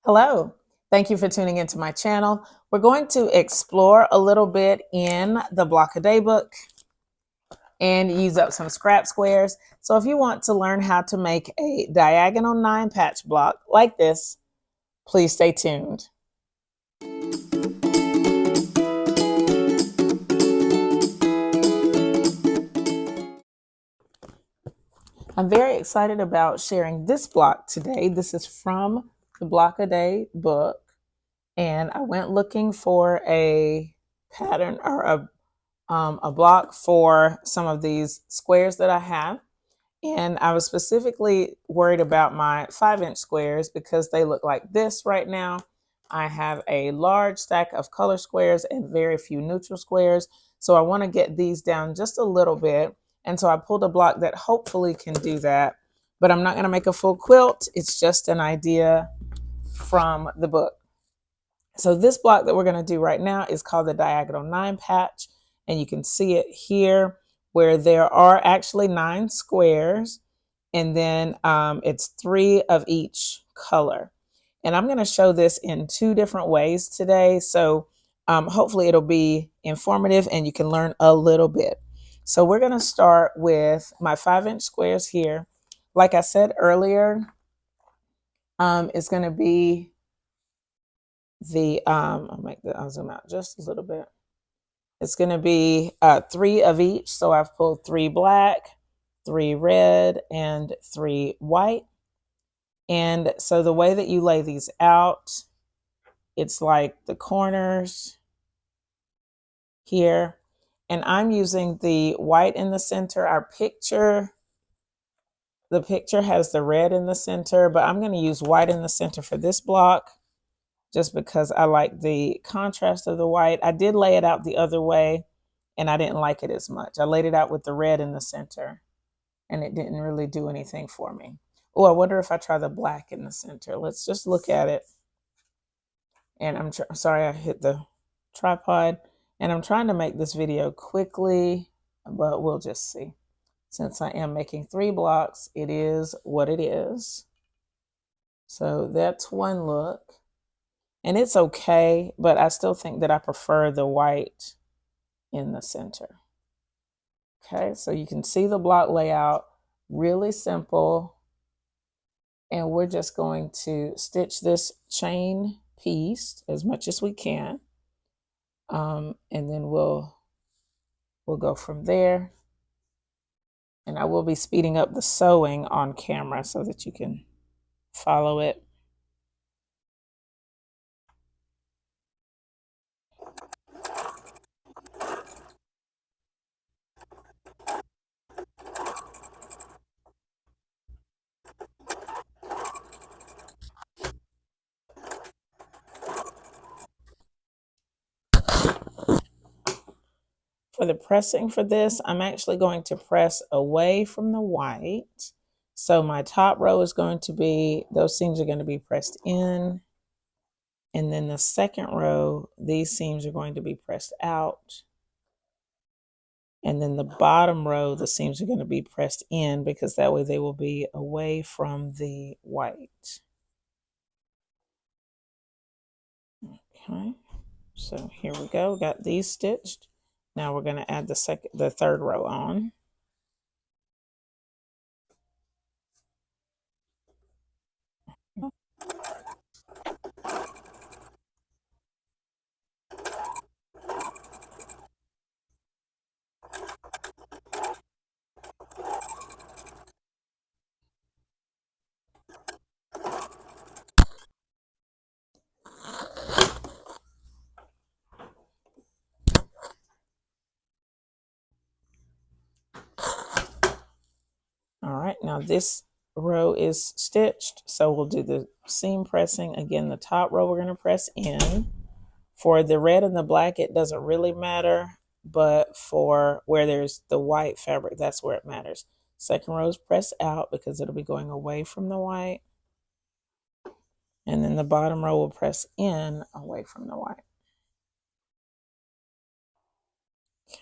Hello, thank you for tuning into my channel. We're going to explore a little bit in the Block a Day book and use up some scrap squares. So if you want to learn how to make a diagonal 9 patch block like this, please stay tuned. I'm very excited about sharing this block today. This is from the Block a Day book, and I went looking for a pattern or a block for some of these squares that I have. And I was specifically worried about my 5-inch squares because they look like this right now. I have a large stack of color squares and very few neutral squares. So I want to get these down just a little bit. And so I pulled a block that hopefully can do that. But I'm not going to make a full quilt. It's just an idea from the book. So this block that we're going to do right now is called the Diagonal 9 Patch. And you can see it here where there are actually 9 squares. And then it's 3 of each color. And I'm going to show this in 2 different ways today. So hopefully it'll be informative and you can learn a little bit. So we're going to start with my 5-inch squares here. Like I said earlier, it's going to be I'll zoom out just a little bit. It's going to be 3 of each. So I've pulled 3 black, 3 red, and 3 white. And so the way that you lay these out, it's like the corners here. And I'm using the white in the center. The picture has the red in the center, but I'm going to use white in the center for this block just because I like the contrast of the white. I did lay it out the other way and I didn't like it as much. I laid it out with the red in the center and it didn't really do anything for me. Oh, I wonder if I try the black in the center. Let's just look at it. And I'm sorry I hit the tripod. And I'm trying to make this video quickly, but we'll just see. Since I am making 3 blocks, it is what it is. So that's one look. And it's okay, but I still think that I prefer the white in the center. Okay, so you can see the block layout, really simple. And we're just going to stitch this chain piece as much as we can. And then we'll go from there. And I will be speeding up the sewing on camera so that you can follow it. For the pressing for this, I'm actually going to press away from the white. So my top row is going to be, those seams are going to be pressed in. And then the second row, these seams are going to be pressed out. And then the bottom row, the seams are going to be pressed in because that way they will be away from the white. Okay, so here we go. Got these stitched. Now we're going to add the third row on. All right, now this row is stitched, so we'll do the seam pressing. Again, the top row we're going to press in. For the red and the black, it doesn't really matter, but for where there's the white fabric, that's where it matters. Second row is pressed out because it'll be going away from the white. And then the bottom row will press in away from the white.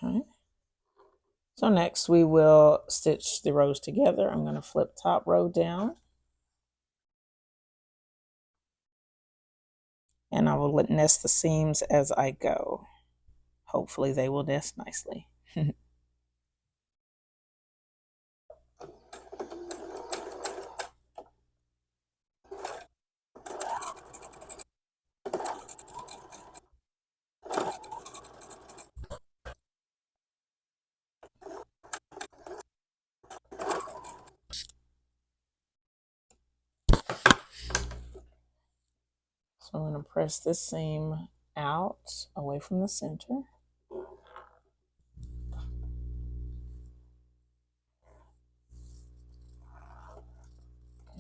Okay. So next we will stitch the rows together. I'm going to flip top row down. and I will nest the seams as I go. Hopefully they will nest nicely. So I'm going to press this seam out away from the center.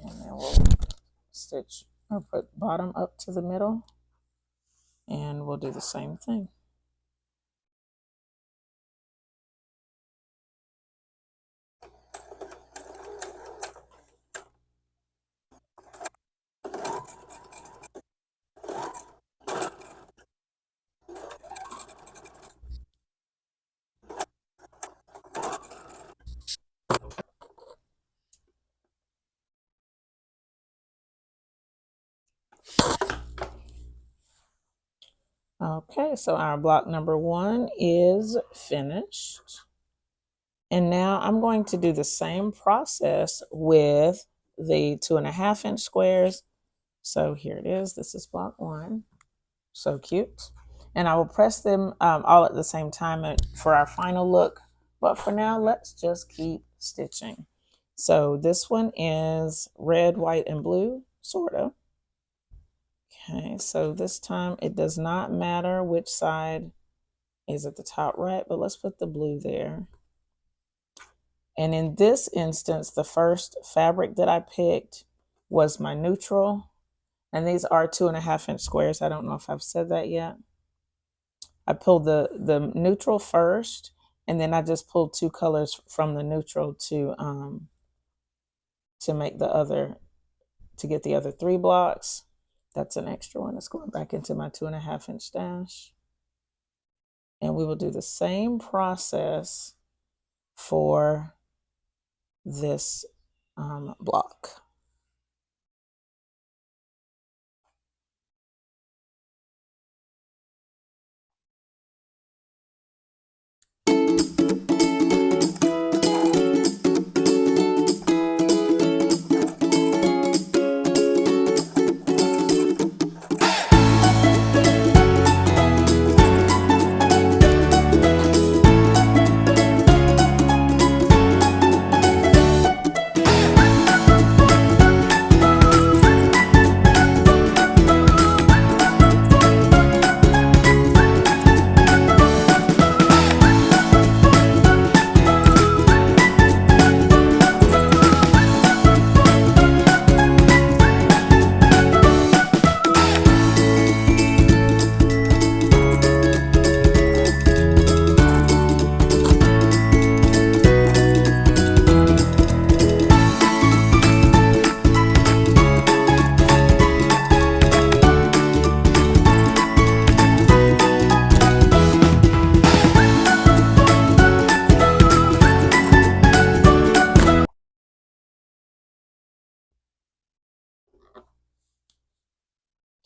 And then we'll stitch or put bottom up to the middle, and we'll do the same thing. Okay, so our block number 1 is finished. And now I'm going to do the same process with the 2.5-inch squares. So here it is. This is block 1. So cute. And I will press them all at the same time for our final look. But for now, let's just keep stitching. So this one is red, white, and blue, sort of. Okay, so this time it does not matter which side is at the top right, but let's put the blue there. And in this instance, the first fabric that I picked was my neutral. And these are 2.5-inch squares. I don't know if I've said that yet. I pulled the neutral first, and then I just pulled 2 colors from the neutral to make the other, to get the other 3 blocks. That's an extra one that's going back into my 2.5-inch stash. And we will do the same process for this block.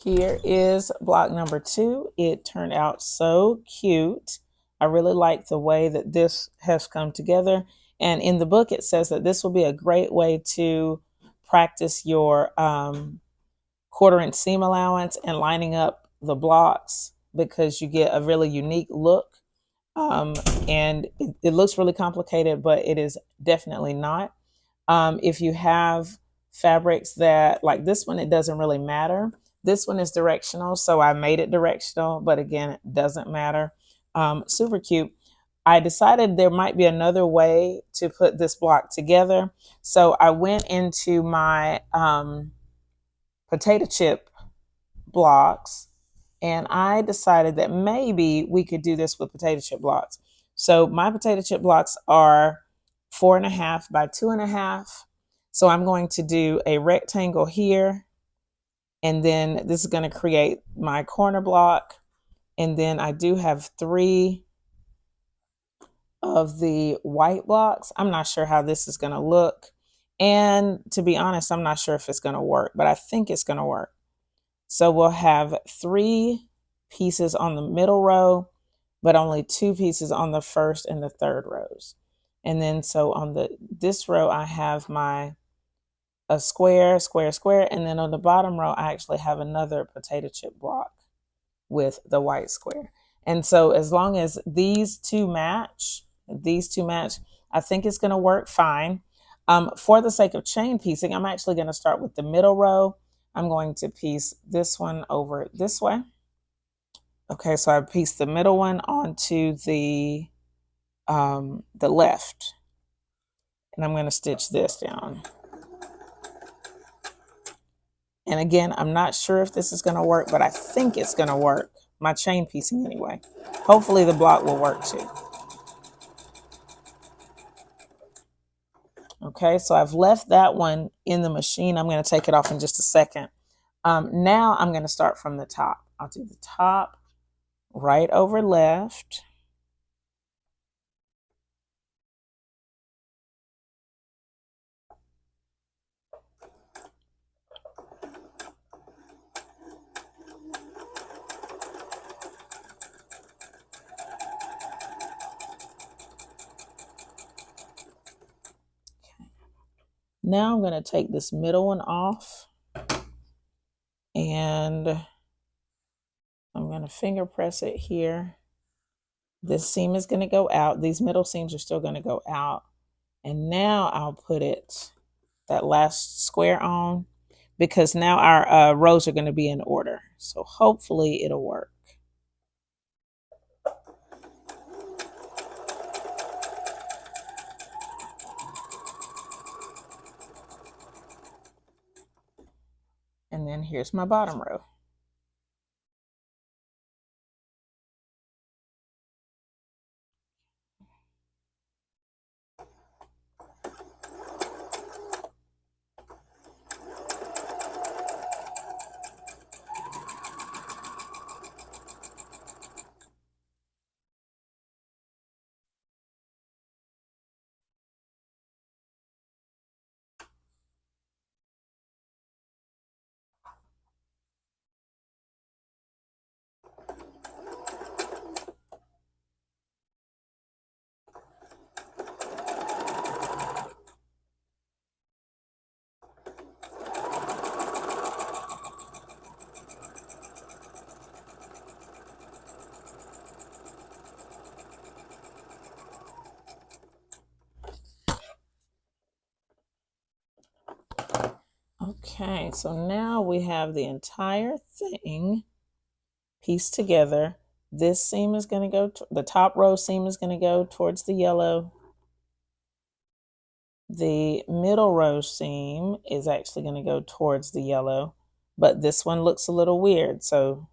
Here is block number 2. It turned out so cute. I really like the way that this has come together. And in the book, it says that this will be a great way to practice your 1/4-inch seam allowance and lining up the blocks, because you get a really unique look. And it looks really complicated, but it is definitely not. If you have fabrics that, like this one, it doesn't really matter. This one is directional, so I made it directional, but again, it doesn't matter. Super cute. I decided there might be another way to put this block together. So I went into my potato chip blocks, and I decided that maybe we could do this with potato chip blocks. So my potato chip blocks are 4.5 by 2.5. So I'm going to do a rectangle here, and then this is going to create my corner block. And then I do have 3 of the white blocks. I'm not sure how this is going to look. And to be honest, I'm not sure if it's going to work, but I think it's going to work. So we'll have 3 pieces on the middle row, but only 2 pieces on the first and the third rows. And then so on this row, I have a square, square, square, and then on the bottom row, I actually have another potato chip block with the white square. And so as long as these two match, I think it's going to work fine. For the sake of chain piecing, I'm actually going to start with the middle row. I'm going to piece this one over this way. Okay, so I pieced the middle one onto the left, and I'm going to stitch this down. And again, I'm not sure if this is going to work, but I think it's going to work. My chain piecing anyway. Hopefully the block will work too. Okay, so I've left that one in the machine. I'm going to take it off in just a second. Now I'm going to start from the top. I'll do the top, right over left. Now I'm going to take this middle one off, and I'm going to finger press it here. This seam is going to go out. These middle seams are still going to go out. And now I'll put that last square on, because now our rows are going to be in order. So hopefully it'll work. And then here's my bottom row. Okay, so now we have the entire thing pieced together. This seam is going to go, the top row seam is going to go towards the yellow. The middle row seam is actually going to go towards the yellow, but this one looks a little weird. So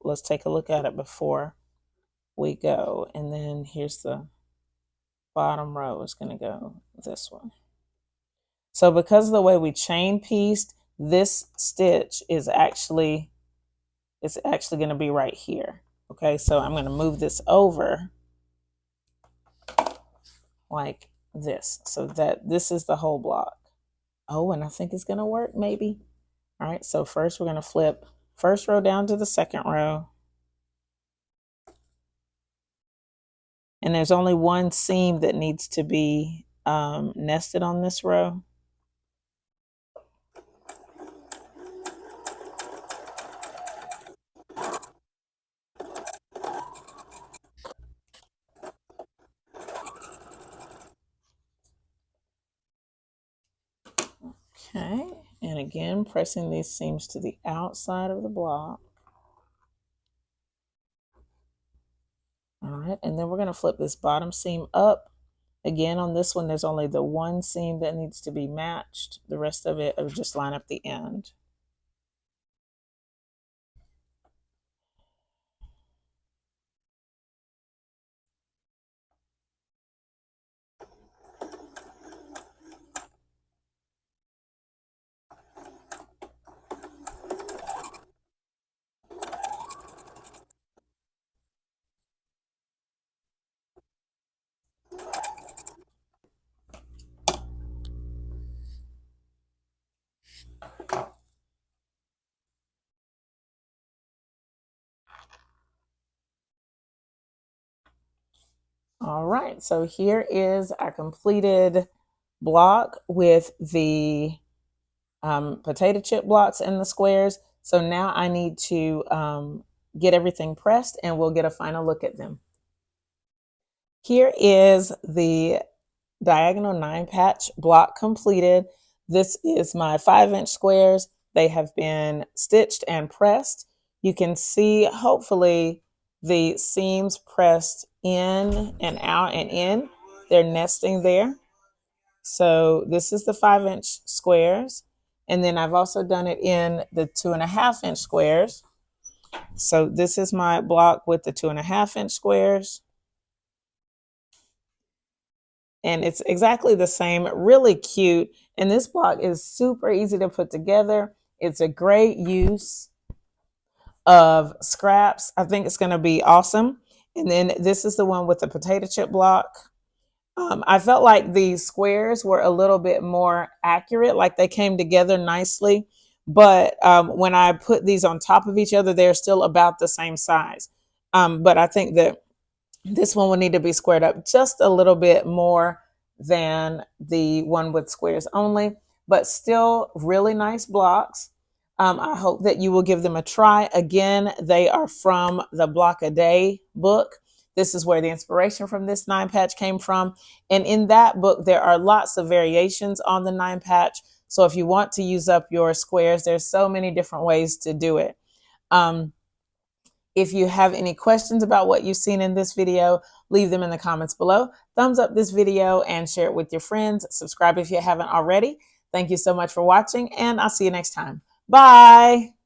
let's take a look at it before we go. And then here's the bottom row is going to go this one. So because of the way we chain pieced, this stitch is actually going to be right here. Okay, so I'm going to move this over like this, so that this is the whole block. Oh, and I think it's going to work maybe. All right, so first we're going to flip first row down to the second row. And there's only one seam that needs to be nested on this row. Okay, and again, pressing these seams to the outside of the block. All right, and then we're going to flip this bottom seam up. Again, on this one, there's only the one seam that needs to be matched. The rest of it will just line up the end. All right, so here is our completed block with the potato chip blocks and the squares. So now I need to get everything pressed and we'll get a final look at them. Here is the diagonal 9-patch block completed. This is my 5-inch squares. They have been stitched and pressed. You can see hopefully the seams pressed in and out and in. They're nesting there. So this is the 5-inch squares. And then I've also done it in the 2.5-inch squares. So this is my block with the 2.5-inch squares. And it's exactly the same, really cute. And this block is super easy to put together. It's a great use of scraps. I think it's going to be awesome. And then this is the one with the potato chip block. I felt like the squares were a little bit more accurate, like they came together nicely. But when I put these on top of each other, they're still about the same size. But I think that this one will need to be squared up just a little bit more than the one with squares only, but still really nice blocks. I hope that you will give them a try. Again, they are from the Block a Day book. This is where the inspiration from this 9-patch came from. And in that book, there are lots of variations on the 9-patch. So if you want to use up your squares, there's so many different ways to do it. If you have any questions about what you've seen in this video, leave them in the comments below. Thumbs up this video and share it with your friends. Subscribe if you haven't already. Thank you so much for watching, and I'll see you next time. Bye.